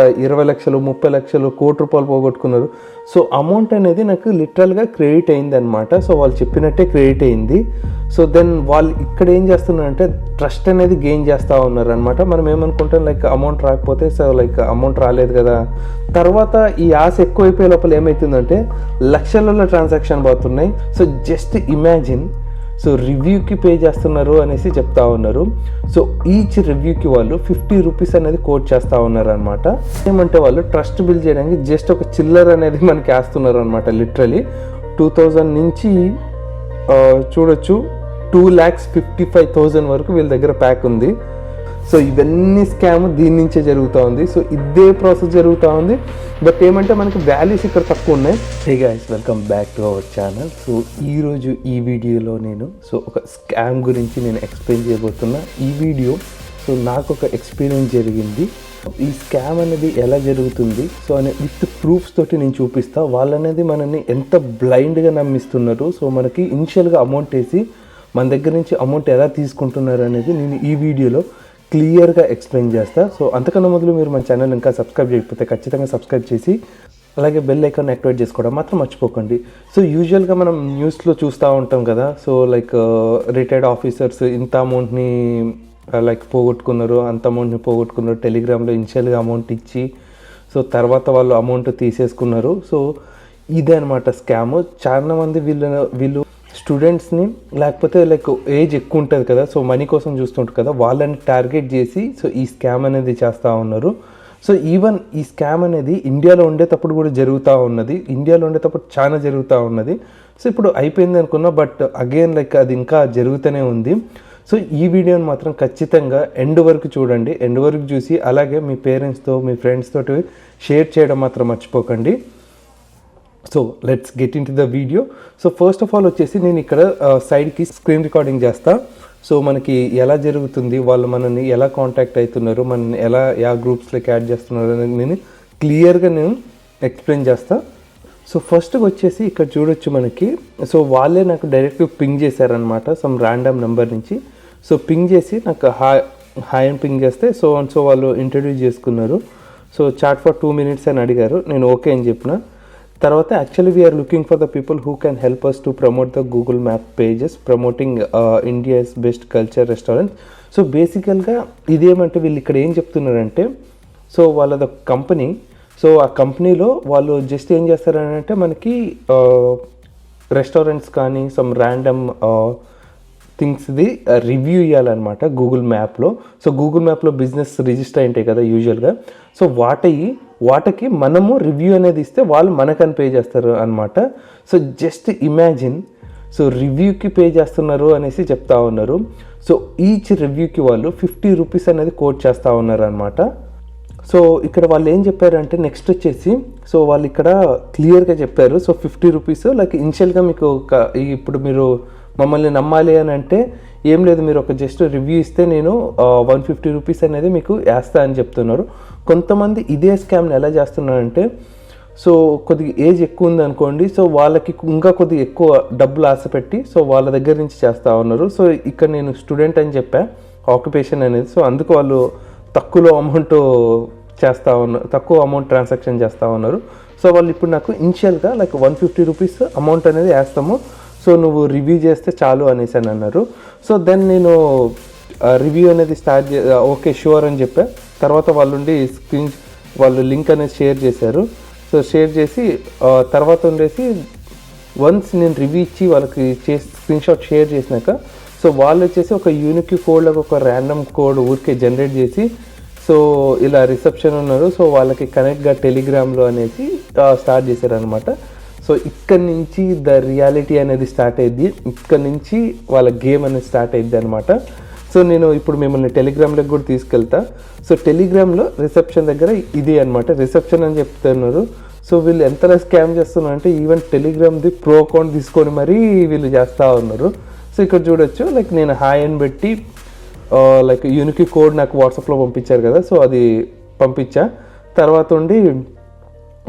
20 లక్షలు 30 లక్షలు కోటి రూపాయలు పోగొట్టుకున్నారు. సో అమౌంట్ అనేది నాకు లిటరల్గా క్రెడిట్ అయింది అనమాట. సో వాళ్ళు చెప్పినట్టే క్రెడిట్ అయింది. సో దెన్ వాళ్ళు ఇక్కడ ఏం చేస్తున్నారంటే ట్రస్ట్ అనేది గెయిన్ చేస్తూ ఉన్నారు అనమాట. మనం ఏమనుకుంటాం లైక్ అమౌంట్ రాకపోతే సో లైక్ అమౌంట్ రాలేదు కదా, తర్వాత ఈ ఆశ ఎక్కువైపోయే లోపల ఏమవుతుందంటే లక్షలలో ట్రాన్సాక్షన్ పోతున్నాయి. సో జస్ట్ ఇమాజిన్, సో రివ్యూకి పే చేస్తున్నారు అనేసి చెప్తా ఉన్నారు. సో ఈచ్ రివ్యూకి వాళ్ళు 50 రూపీస్ అనేది కోట్ చేస్తూ ఉన్నారు అనమాట. ఏమంటే వాళ్ళు ట్రస్ట్ బిల్డ్ చేయడానికి జస్ట్ ఒక చిల్లర్ అనేది మనకి వేస్తున్నారు అనమాట. లిటరలీ 2000 నుంచి చూడొచ్చు 2,55,000 వరకు వీళ్ళ దగ్గర ప్యాక్ ఉంది. సో ఇవన్నీ స్కామ్ దీని నుంచే జరుగుతూ ఉంది. సో ఇదే ప్రాసెస్ జరుగుతూ ఉంది. బట్ ఏమంటే మనకి వాల్యూస్ ఇక్కడ తక్కువ ఉన్నాయి. Hey guys, welcome back to our channel. So ఈరోజు ఈ వీడియోలో నేను ఒక స్కామ్ గురించి నేను ఎక్స్ప్లెయిన్ చేయబోతున్నా. ఈ వీడియో సో నాకు ఒక ఎక్స్పీరియన్స్ జరిగింది. ఈ స్కామ్ అనేది ఎలా జరుగుతుంది సో అనే విత్ ప్రూఫ్స్ తోటి నేను చూపిస్తా. వాళ్ళనేది మనల్ని ఎంత బ్లైండ్గా నమ్మిస్తున్నారు, సో మనకి ఇనిషియల్గా అమౌంట్ వేసి మన దగ్గర నుంచి అమౌంట్ ఎలా తీసుకుంటున్నారు అనేది నేను ఈ వీడియోలో క్లియర్గా ఎక్స్ప్లెయిన్ చేస్తా. సో అంతకన్నా మొదలు మీరు మన ఛానల్ ఇంకా సబ్స్క్రైబ్ చేయకపోతే ఖచ్చితంగా సబ్స్క్రైబ్ చేసి అలాగే బెల్ ఐకాన్ యాక్టివేట్ చేసుకోవడం మాత్రం మర్చిపోకండి. సో యూజువల్గా మనం న్యూస్లో చూస్తూ ఉంటాం కదా, సో లైక్ రిటైర్డ్ ఆఫీసర్స్ ఇంత అమౌంట్ని లైక్ పోగొట్టుకున్నారు, అంత అమౌంట్ని పోగొట్టుకున్నారు, టెలిగ్రామ్లో ఇనిషియల్గా అమౌంట్ ఇచ్చి సో తర్వాత వాళ్ళు అమౌంట్ తీసేసుకున్నారు. సో ఇదే అనమాట స్కామ్. చాలా మంది వీళ్ళు స్టూడెంట్స్ని లేకపోతే లైక్ ఏజ్ ఎక్కువ ఉంటుంది కదా, సో మనీ కోసం చూస్తుంటారు కదా, వాళ్ళని టార్గెట్ చేసి సో ఈ స్కామ్ అనేది చేస్తూ ఉన్నారు. సో ఈవెన్ ఈ స్కామ్ అనేది ఇండియాలో ఉండేటప్పుడు కూడా జరుగుతూ ఉన్నది. ఇండియాలో ఉండేటప్పుడు చాలా జరుగుతూ ఉన్నది. సో ఇప్పుడు అయిపోయింది అనుకున్నా, బట్ అగైన్ లైక్ అది ఇంకా జరుగుతూనే ఉంది. సో ఈ వీడియోని మాత్రం ఖచ్చితంగా ఎండ్ వరకు చూడండి. ఎండ్ వరకు చూసి అలాగే మీ పేరెంట్స్తో మీ ఫ్రెండ్స్ తోటి షేర్ చేయడం మాత్రం మర్చిపోకండి. So let's get in to the video. So first of all వచ్చేసి నేను ఇక్కడ సైడ్కి స్క్రీన్ రికార్డింగ్ చేస్తా. సో మనకి ఎలా జరుగుతుంది, వాళ్ళు మనల్ని ఎలా కాంటాక్ట్ అవుతున్నారు, మనల్ని ఎలా గ్రూప్స్లోకి యాడ్ చేస్తున్నారు అనేది నేను క్లియర్గా ఎక్స్ప్లెయిన్ చేస్తా. సో ఫస్ట్గా వచ్చేసి ఇక్కడ చూడొచ్చు మనకి, సో వాళ్ళే నాకు డైరెక్ట్గా పింగ్ చేశారనమాట సమ్ ర్యాండమ్ నెంబర్ నుంచి. సో పింగ్ చేసి నాకు హాయ్ అని పింగ్ చేస్తే సో వాళ్ళు ఇంట్రడ్యూస్ చేసుకున్నారు. సో చాట్ ఫర్ 2 minutes అని అడిగారు. నేను ఓకే అని చెప్పిన తర్వాత actually we are looking for the people who can help us to promote the Google map pages promoting India's best culture restaurants. So బేసికల్గా ఇదేమంటే వీళ్ళు ఇక్కడ ఏం చెప్తున్నారంటే, సో వాళ్ళ కంపెనీ, సో ఆ కంపెనీలో వాళ్ళు జస్ట్ ఏం చేస్తారంటే మనకి రెస్టారెంట్స్ కానీ సమ్ ర్యాండమ్ థింగ్స్ది రివ్యూ ఇవ్వాలన్నమాట గూగుల్ మ్యాప్లో. సో గూగుల్ మ్యాప్లో బిజినెస్ రిజిస్టర్ అయింటాయి కదా యూజువల్గా, సో వాటికి మనము రివ్యూ అనేది ఇస్తే వాళ్ళు మనకని పే చేస్తారు అనమాట. సో జస్ట్ ఇమాజిన్, సో రివ్యూకి పే చేస్తున్నారు అనేసి చెప్తా ఉన్నారు. సో ఈచ్ రివ్యూకి వాళ్ళు 50 రూపీస్ అనేది కోట్ చేస్తూ ఉన్నారు అనమాట. సో ఇక్కడ వాళ్ళు ఏం చెప్పారంటే నెక్స్ట్ వచ్చేసి, సో వాళ్ళు ఇక్కడ క్లియర్గా చెప్పారు. సో 50 రూపీస్ లైక్ ఇనిషియల్గా మీకు ఇప్పుడు మీరు మమ్మల్ని నమ్మాలి అని అంటే ఏం లేదు, మీరు ఒక జస్ట్ రివ్యూ ఇస్తే నేను 150 రూపీస్ అనేది మీకు వేస్తా అని చెప్తున్నారు. కొంతమంది ఇదే స్కామ్ని ఎలా చేస్తున్నారంటే, సో కొద్దిగా ఏజ్ ఎక్కువ ఉంది అనుకోండి, సో వాళ్ళకి ఇంకా కొద్దిగా ఎక్కువ డబ్బులు ఆశ పెట్టి సో వాళ్ళ దగ్గర నుంచి చేస్తూ ఉన్నారు. సో ఇక్కడ నేను స్టూడెంట్ అని చెప్పా ఆక్యుపేషన్ అనేది, సో అందుకు వాళ్ళు తక్కువ అమౌంట్ ట్రాన్సాక్షన్ చేస్తూ ఉన్నారు. సో వాళ్ళు ఇప్పుడు నాకు ఇనిషియల్గా లైక్ 150 రూపీస్ అమౌంట్ అనేది వేస్తాము, సో నువ్వు రివ్యూ చేస్తే చాలు అనేసి అని అన్నారు. సో దెన్ నేను రివ్యూ అనేది ఓకే షూర్ అని చెప్పా. తర్వాత వాళ్ళు లింక్ అనేది షేర్ చేశారు. సో షేర్ చేసి తర్వాత ఉండేసి వన్స్ నేను రివ్యూ ఇచ్చి వాళ్ళకి స్క్రీన్షాట్ షేర్ చేసినాక సో వాళ్ళు వచ్చేసి ఒక యూనిక్ కోడ్లకు ఒక ర్యాండమ్ కోడ్ ఊరికే జనరేట్ చేసి సో ఇలా రిసెప్షన్ ఉన్నారు, సో వాళ్ళకి కనెక్ట్గా టెలిగ్రామ్లో అనేసి స్టార్ట్ చేశారనమాట. సో ఇక్కడ నుంచి ద రియాలిటీ అనేది స్టార్ట్ అయ్యింది. ఇక్కడ నుంచి వాళ్ళ గేమ్ అనేది స్టార్ట్ అయ్యిద్ది అనమాట. సో నేను ఇప్పుడు మిమ్మల్ని టెలిగ్రామ్లోకి కూడా తీసుకెళ్తా. సో టెలిగ్రామ్లో రిసెప్షన్ దగ్గర ఇది అనమాట, రిసెప్షన్ అని చెప్తున్నారు. సో వీళ్ళు ఎంతలా స్కామ్ చేస్తున్నారు అంటే ఈవెన్ టెలిగ్రామ్ది ప్రో అకౌంట్ తీసుకొని మరీ వీళ్ళు చేస్తూ ఉన్నారు. సో ఇక్కడ చూడొచ్చు లైక్ నేను హాయ్ అని పెట్టి లైక్ యూనిక్ కోడ్ నాకు వాట్సాప్లో పంపించారు కదా, సో అది పంపించా. తర్వాత ఉండి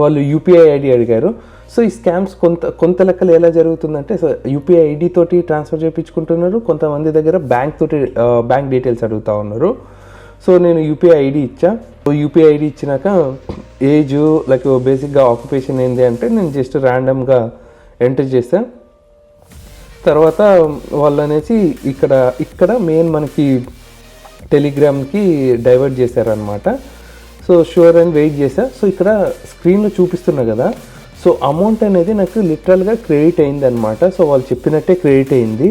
వాళ్ళు యూపీఐ ఐడి అడిగారు. సో ఈ స్కామ్స్ కొంత లెక్కలు ఎలా జరుగుతుందంటే, సో యూపీఐ ఐడి తోటి ట్రాన్స్ఫర్ చేయించుకుంటున్నారు, కొంతమంది దగ్గర బ్యాంక్ డీటెయిల్స్ అడుగుతూ ఉన్నారు. సో నేను యూపీఐ ఐడి ఇచ్చా. యూపీఐ ఐడి ఇచ్చినాక ఏజ్ లైక్ బేసిక్గా ఆక్యుపేషన్ ఏంటి అంటే నేను జస్ట్ ర్యాండమ్గా ఎంటర్ చేశాను. తర్వాత వాళ్ళు అనేసి ఇక్కడ మెయిన్ మనకి టెలిగ్రామ్కి డైవర్ట్ చేశారనమాట. సో షూర్ అని వెయిట్ చేశా. సో ఇక్కడ స్క్రీన్లో చూపిస్తున్నా కదా, సో అమౌంట్ అనేది నాకు లిటరల్గా క్రెడిట్ అయింది అనమాట. సో వాళ్ళు చెప్పినట్టే క్రెడిట్ అయింది.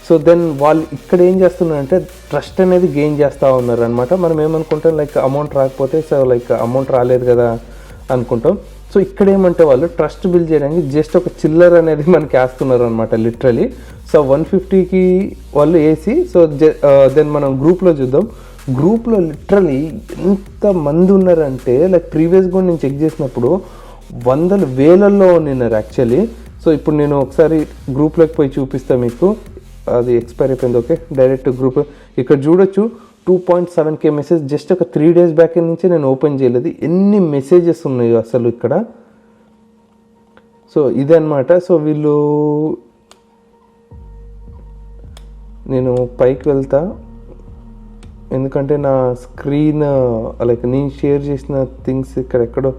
సో దెన్ వాళ్ళు ఇక్కడ ఏం చేస్తున్నారంటే ట్రస్ట్ అనేది గెయిన్ చేస్తూ ఉన్నారు అనమాట. మనం ఏమనుకుంటాం లైక్ అమౌంట్ రాకపోతే సో లైక్ అమౌంట్ రాలేదు కదా అనుకుంటాం. సో ఇక్కడ ఏమంటే వాళ్ళు ట్రస్ట్ బిల్డ్ చేయడానికి జస్ట్ ఒక చిల్లర్ అనేది మనకి వేస్తున్నారు అనమాట లిటరలీ. సో 150కి వాళ్ళు వేసి సో దెన్ మనం గ్రూప్లో చూద్దాం. గ్రూప్లో లిటరలీ ఎంతమంది ఉన్నారంటే లైక్ ప్రీవియస్ కూడా నేను చెక్ చేసినప్పుడు వందల వేలల్లో ఉన్నారు యాక్చువల్లీ. సో ఇప్పుడు నేను ఒకసారి గ్రూప్లోకి పోయి చూపిస్తాను మీకు. అది ఎక్స్పైర్ అయిపోయింది. ఓకే, డైరెక్ట్ గ్రూప్ ఇక్కడ చూడొచ్చు. 2.7K మెసేజ్ జస్ట్ ఒక 3 days బ్యాక్ నుంచి నేను ఓపెన్ చేయలేదు. ఎన్ని మెసేజెస్ ఉన్నాయో అసలు ఇక్కడ. సో ఇదే అనమాట. సో వీళ్ళు నేను పైకి వెళ్తా ఎందుకంటే నా స్క్రీన్ లైక్ నేను షేర్ చేసిన థింగ్స్ ఇక్కడ ఎక్కడో,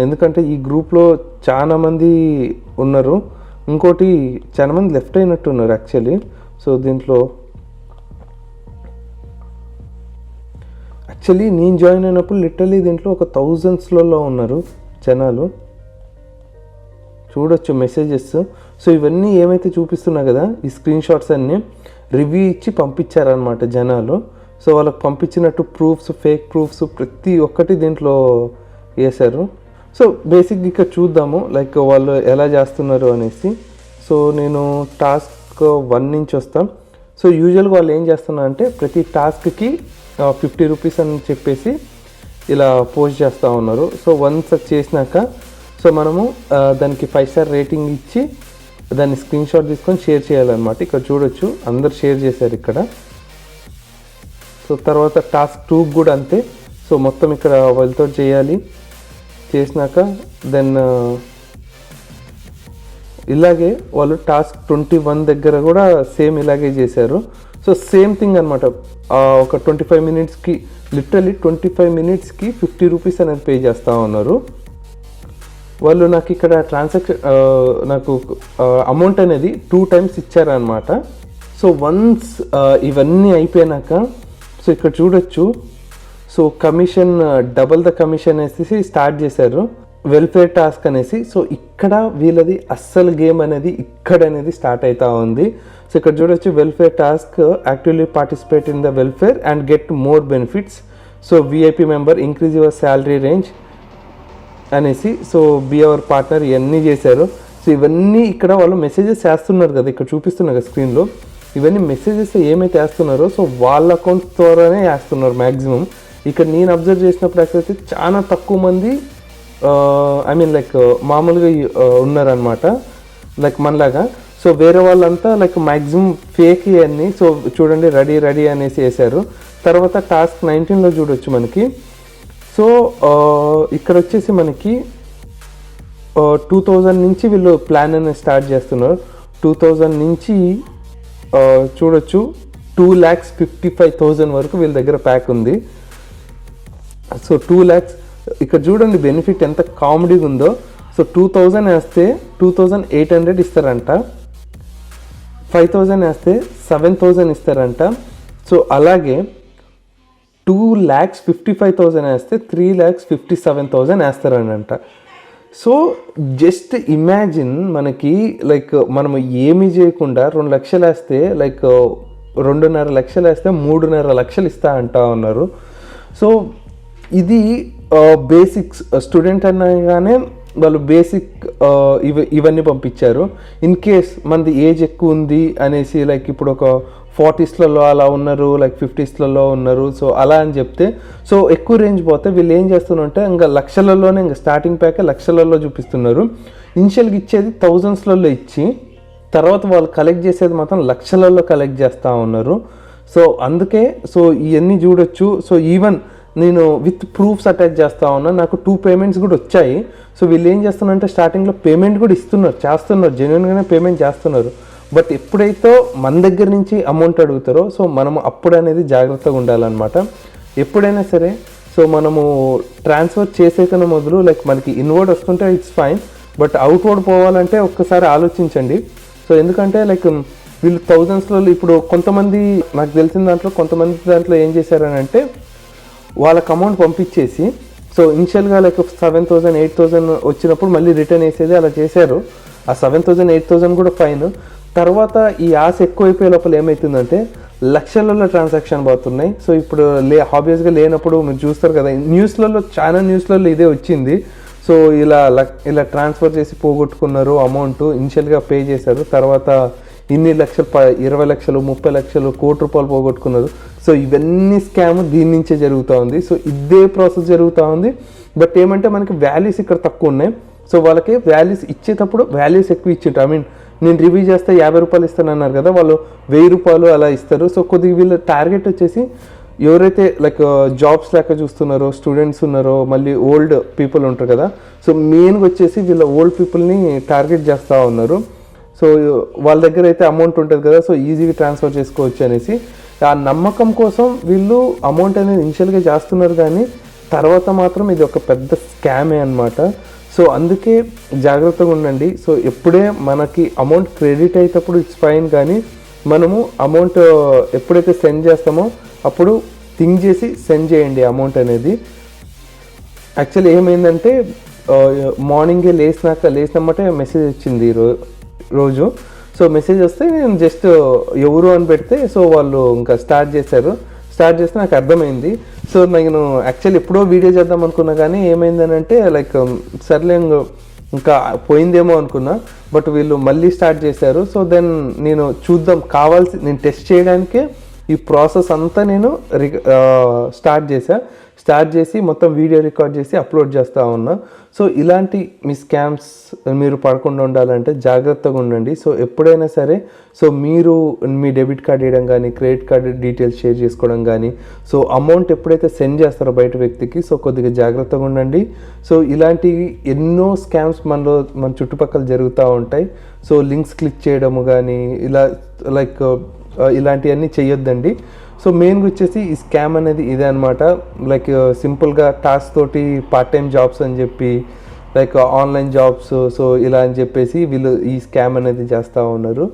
ఎందుకంటే ఈ గ్రూప్లో చాలామంది ఉన్నారు. ఇంకోటి చాలామంది లెఫ్ట్ అయినట్టు ఉన్నారు యాక్చువల్లీ. సో దీంట్లో యాక్చువల్లీ నేను జాయిన్ అయినప్పుడు లిటరలీ దీంట్లో ఒక 1000sలో ఉన్నారు జనాలు. చూడొచ్చు మెసేజెస్. సో ఇవన్నీ ఏమైతే చూపిస్తున్నా కదా ఈ స్క్రీన్ షాట్స్ అన్నీ రివ్యూ ఇచ్చి పంపించారనమాట జనాలు. సో వాళ్ళకి పంపించినట్టు ప్రూఫ్స్, ఫేక్ ప్రూఫ్స్ ప్రతి ఒక్కటి దీంట్లో వేశారు. సో బేసిక్గా ఇక్కడ చూద్దాము లైక్ వాళ్ళు ఎలా చేస్తున్నారు అనేసి. సో నేను టాస్క్ 1 నుంచి వస్తాం. సో యూజువల్గా వాళ్ళు ఏం చేస్తున్నారు అంటే ప్రతి టాస్క్కి 50 రూపీస్ అని చెప్పేసి ఇలా పోస్ట్ చేస్తూ ఉన్నారు. సో వన్స్ చేసినాక సో మనము దానికి 5 star రేటింగ్ ఇచ్చి దాన్ని స్క్రీన్ షాట్ తీసుకొని షేర్ చేయాలన్నమాట. ఇక్కడ చూడొచ్చు అందరు షేర్ చేశారు ఇక్కడ. సో తర్వాత టాస్క్ 2 కూడా అంతే. సో మొత్తం ఇక్కడ వాళ్ళతో చేయాలి. చేసినాక దెన్ ఇలాగే వాళ్ళు టాస్క్ 21 దగ్గర కూడా సేమ్ ఇలాగే చేశారు. సో సేమ్ థింగ్ అనమాట. ఒక 25 minutesకి లిటరలీ 25 minutesకి 50 రూపీస్ అనేది పే చేస్తూ ఉన్నారు వాళ్ళు. నాకు ఇక్కడ నాకు అమౌంట్ అనేది 2 times ఇచ్చారనమాట. సో వన్స్ ఇవన్నీ అయిపోయినాక సో ఇక్కడ చూడొచ్చు. So commission double the commission అనేసి స్టార్ట్ చేశారు, వెల్ఫేర్ టాస్క్ అనేసి. సో ఇక్కడ వీళ్ళది అస్సలు గేమ్ అనేది ఇక్కడ అనేది స్టార్ట్ అవుతా ఉంది. సో ఇక్కడ చూడొచ్చు welfare task actively participate in the welfare and get more benefits. So VIP member increase your salary range అనేసి. సో బీ అవర్ పార్ట్నర్ ఇవన్నీ చేశారు. సో ఇవన్నీ ఇక్కడ వాళ్ళు మెసేజెస్ వేస్తున్నారు కదా, ఇక్కడ చూపిస్తున్నారు కదా స్క్రీన్లో. ఇవన్నీ మెసేజెస్ ఏమైతే వేస్తున్నారో సో వాళ్ళ అకౌంట్స్ ద్వారానే వేస్తున్నారు మ్యాక్సిమం. ఇక్కడ నేను అబ్జర్వ్ చేసినప్పుడు అయితే చాలా తక్కువ మంది ఐ మీన్ లైక్ మామూలుగా ఉన్నారనమాట లైక్ మనలాగా. సో వేరే వాళ్ళంతా లైక్ మ్యాక్సిమం ఫేక్ అన్నీ. సో చూడండి రెడీ అనేసి వేశారు. తర్వాత టాస్క్ 19లో చూడొచ్చు మనకి. సో ఇక్కడ వచ్చేసి మనకి 2000 నుంచి వీళ్ళు ప్లాన్ అనేది స్టార్ట్ చేస్తున్నారు. 2000 నుంచి చూడొచ్చు 2,55,000 వరకు వీళ్ళ దగ్గర ప్యాక్ ఉంది. సో 2 lakhs ఇక్కడ చూడండి బెనిఫిట్ ఎంత కామెడీగా ఉందో. సో 2000 వేస్తే 2800 ఇస్తారంట, 5000 వేస్తే 7000 ఇస్తారంట. సో అలాగే 2,55,000 వేస్తే 3,57,000 వేస్తారనంట. సో జస్ట్ ఇమాజిన్ మనకి లైక్ మనం ఏమీ చేయకుండా 2 లక్షలు వేస్తే లైక్ 2.5 లక్షలు వేస్తే 3.5 లక్షలు ఇస్తా అంటా ఉన్నారు. సో ఇది బేసిక్స్ స్టూడెంట్ అనగానే వాళ్ళు బేసిక్ ఇవన్నీ పంపించారు. ఇన్ కేస్ మనది ఏజ్ ఎక్కువ ఉంది అనేసి లైక్ ఇప్పుడు ఒక 40sలలో అలా ఉన్నారు, లైక్ 50sలలో ఉన్నారు. సో అలా అని చెప్తే సో ఎక్కువ రేంజ్ పోతే వీళ్ళు ఏం చేస్తున్నారంటే ఇంకా లక్షలలోనే ఇంకా స్టార్టింగ్ ప్యాకే లక్షలలో చూపిస్తున్నారు. ఇనిషియల్గా ఇచ్చేది 1000sలలో ఇచ్చి తర్వాత వాళ్ళు కలెక్ట్ చేసేది మాత్రం లక్షలలో కలెక్ట్ చేస్తూ ఉన్నారు. సో అందుకే సో ఇవన్నీ చూడొచ్చు. సో ఈవెన్ నేను విత్ ప్రూఫ్స్ అటాచ్ చేస్తూ ఉన్నా, నాకు 2 payments కూడా వచ్చాయి. సో వీళ్ళు ఏం చేస్తున్నారంటే స్టార్టింగ్లో పేమెంట్ కూడా చేస్తున్నారు, జెన్యున్గానే పేమెంట్ చేస్తున్నారు. బట్ ఎప్పుడైతే మన దగ్గర నుంచి అమౌంట్ అడుగుతారో సో మనం అప్పుడు అనేది జాగ్రత్తగా ఉండాలన్నమాట. ఎప్పుడైనా సరే సో మనము ట్రాన్స్ఫర్ చేసే కన్నా మొదలు లైక్ మనకి ఇన్వర్డ్ వస్తుంటే ఇట్స్ ఫైన్, బట్ అవుట్వర్డ్ పోవాలంటే ఒక్కసారి ఆలోచించండి. సో ఎందుకంటే లైక్ వీళ్ళు థౌజండ్స్లో ఇప్పుడు కొంతమంది నాకు తెలిసిన కొంతమంది దాంట్లో ఏం చేశారని అంటే వాళ్ళకి అమౌంట్ పంపించేసి సో ఇనిషియల్గా లైక్ 7,000 8,000 వచ్చినప్పుడు మళ్ళీ రిటర్న్ వేసేది అలా చేశారు. ఆ 7,000 8,000 కూడా ఫైన్. తర్వాత ఈ ఆశ ఎక్కువైపోయే లోపల ఏమవుతుందంటే లక్షలలో ట్రాన్సాక్షన్ పోతున్నాయి. సో ఇప్పుడు ఆబ్వియస్గా లేనప్పుడు మీరు చూస్తారు కదా, చాలా న్యూస్లలో ఇదే వచ్చింది. సో ఇలా ట్రాన్స్ఫర్ చేసి పోగొట్టుకున్నారు అమౌంట్, ఇనిషియల్గా పే చేశారు, తర్వాత ఇన్ని లక్షలు 20 లక్షలు 30 లక్షలు కోటి రూపాయలు పోగొట్టుకున్నారు. సో ఇవన్నీ స్కామ్ దీని నుంచే జరుగుతూ ఉంది. సో ఇదే ప్రాసెస్ జరుగుతూ ఉంది. బట్ ఏమంటే మనకి వాల్యూస్ ఇక్కడ తక్కువ ఉన్నాయి. సో వాళ్ళకి వాల్యూస్ ఇచ్చేటప్పుడు వాల్యూస్ ఎక్కువ ఇచ్చింటారు. నేను రివ్యూ చేస్తే 50 రూపాయలు ఇస్తానన్నారు కదా, వాళ్ళు 1000 రూపాయలు అలా ఇస్తారు. సో కొద్దిగా వీళ్ళ టార్గెట్ వచ్చేసి ఎవరైతే లైక్ జాబ్స్ లేక చూస్తున్నారో, స్టూడెంట్స్ ఉన్నారో, మళ్ళీ ఓల్డ్ పీపుల్ ఉంటారు కదా, సో మెయిన్గా వచ్చేసి వీళ్ళ ఓల్డ్ పీపుల్ని టార్గెట్ చేస్తూ ఉన్నారు. సో వాళ్ళ దగ్గర అయితే అమౌంట్ ఉంటుంది కదా, సో ఈజీగా ట్రాన్స్ఫర్ చేసుకోవచ్చు అనేసి ఆ నమ్మకం కోసం వీళ్ళు అమౌంట్ అనేది ఇనిషియల్గా చేస్తున్నారు, కానీ తర్వాత మాత్రం ఇది ఒక పెద్ద స్కామే అన్నమాట. సో అందుకే జాగ్రత్తగా ఉండండి. సో ఎప్పుడే మనకి అమౌంట్ క్రెడిట్ అయ్యేటప్పుడు ఇట్స్ ఫైన్, కానీ మనము అమౌంట్ ఎప్పుడైతే సెండ్ చేస్తామో అప్పుడు థింక్ చేసి సెండ్ చేయండి అమౌంట్ అనేది. యాక్చువల్లీ ఏమైందంటే మార్నింగే లేచినమ్మటే మెసేజ్ వచ్చింది రోజు. సో మెసేజ్ వస్తే నేను జస్ట్ ఎవరు అని పెడితే సో వాళ్ళు ఇంకా స్టార్ట్ చేస్తే నాకు అర్థమైంది. సో నేను యాక్చువల్లీ ఎప్పుడో వీడియో చేద్దాం అనుకున్నా, కానీ ఏమైందని అంటే లైక్ సర్లే ఇంకా పోయిందేమో అనుకున్నా, బట్ వీళ్ళు మళ్ళీ స్టార్ట్ చేశారు. సో దెన్ నేను నేను టెస్ట్ చేయడానికే ఈ ప్రాసెస్ అంతా నేను స్టార్ట్ చేసి మొత్తం వీడియో రికార్డ్ చేసి అప్లోడ్ చేస్తూ ఉన్నా. సో ఇలాంటి మీ స్కామ్స్ మీరు పడకుండా ఉండాలంటే జాగ్రత్తగా ఉండండి. సో ఎప్పుడైనా సరే సో మీరు మీ డెబిట్ కార్డ్ ఇవ్వడం కానీ, క్రెడిట్ కార్డ్ డీటెయిల్స్ షేర్ చేసుకోవడం కానీ, సో అమౌంట్ ఎప్పుడైతే సెండ్ చేస్తారో బయట వ్యక్తికి, సో కొద్దిగా జాగ్రత్తగా ఉండండి. సో ఇలాంటి ఎన్నో స్కామ్స్ మన చుట్టుపక్కల జరుగుతూ ఉంటాయి. సో లింక్స్ క్లిక్ చేయడము కానీ ఇలా లైక్ ఇలాంటివన్నీ చేయొద్దండి. సో మెయిన్గా వచ్చేసి ఈ స్కామ్ అనేది ఇదే అనమాట. లైక్ సింపుల్గా టాస్క్ తోటి పార్ట్ టైం జాబ్స్ అని చెప్పి లైక్ ఆన్లైన్ జాబ్స్ సో ఇలా అని చెప్పేసి వీళ్ళు ఈ స్కామ్ అనేది చేస్తూ ఉన్నారు.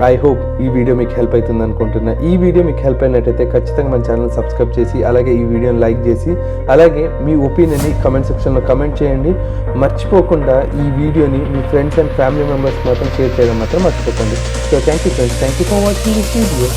ఐ హోప్ ఈ వీడియో మీకు హెల్ప్ అవుతుంది అనుకుంటున్నా. ఈ వీడియో మీకు హెల్ప్ అయినట్టయితే ఖచ్చితంగా మన ఛానల్ సబ్స్క్రైబ్ చేసి, అలాగే ఈ వీడియోని లైక్ చేసి, అలాగే మీ ఒపీనియన్ని కమెంట్ సెక్షన్లో కమెంట్ చేయండి. మర్చిపోకుండా ఈ వీడియోని మీ ఫ్రెండ్స్ అండ్ ఫ్యామిలీ మెంబర్స్ మాత్రం షేర్ చేయడం మాత్రం మర్చిపోకండి. So thank you friends, thank you for watching this video.